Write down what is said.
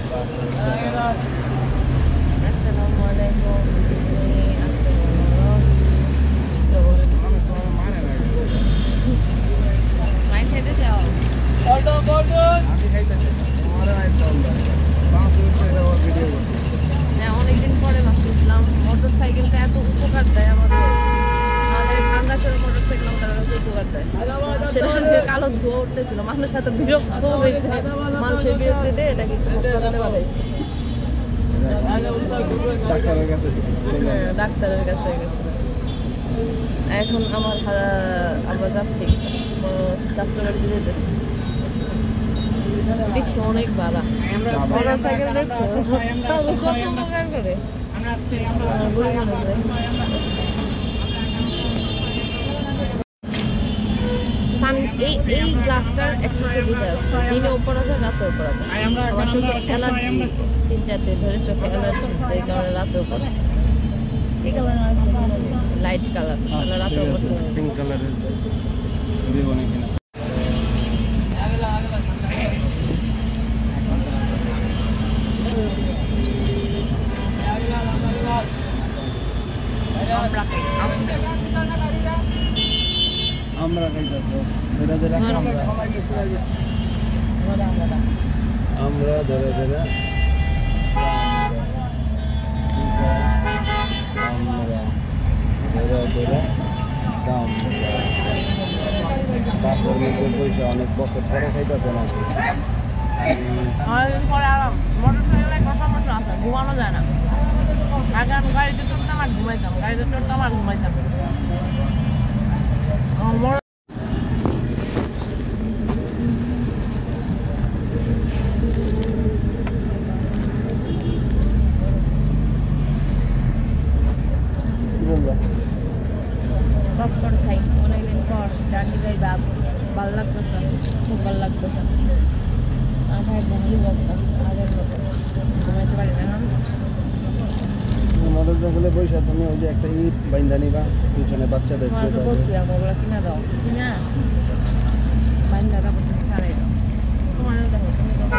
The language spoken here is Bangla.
Assalamualaikum. This is me. Mine খেতে যাও। হ্যাঁ, অনেকদিন পরে মাছ উঠলাম। মোটর সাইকেলটা এত উপকার দেয় আমাদের। আমাদের ভাঙ্গা চোরের মোটর সাইকেল আমাদের উপকার দেয়। সেটা থেকে কালো ধোয়া উঠতেছিল, মানুষের সাথে বিরক্ত হয়েছে। মানুষের বিরক্তিতে এটাকে হাসপাতালে পাঠাইছে। ডাক্তারের কাছে গেছে। এখন আমরা যাচ্ছি যাত্রাবাড়িতে যেতেছি। রিক্সা অনেক ভাড়া, মোটর সাইকেল দেখছো কত উপকার করে। এই গ্লাসটার একটা সুবিধা আছে, দিনে উপর আছে রাতে উপর আছে। আমার চোখে অ্যালার্জি 3-4 দিন ধরে চোখে অ্যালার্জি হচ্ছে, এই কারণে রাতেও পড়ছে। এই কালার লাইট কালার, রাতেও পড়ছে পিঙ্ক কালারের দিব নাকি না। আমরা খাইতেছি ধরে ধরে আমরা ধরে ধরে বাসের মধ্যে পয়সা অনেক বছর পরে খাইতেছে না। অনেকদিন পরে আরাম। মোটর সাইকেলে একটা সমস্যা আছে, ঘুমানো যায় না। আগে আমি গাড়িতে চড়তাম আর ঘুমাইতাম, গাড়িতে চড়তাম আর ঘুমাইতাম। পপকর্ন খাই অনেকদিন পর, জার্নি খাই বাস, ভালো লাগতেছে, খুব ভালো লাগতেছে। আর ভাই ঘুমিয়ে বলতাম আগের মতো ঘুমাইতে পারি না। মোটর সাইকেলে বসে তুমি ওই যে একটা ইট বাইন্ধা নিবা, পিছনে বাচ্চাদের বলছি ওগুলো কিনা দাও, কিনা বাইন্ধা তারপর ছাড়াই দাও। তোমারও দেখো, তুমি দেখো।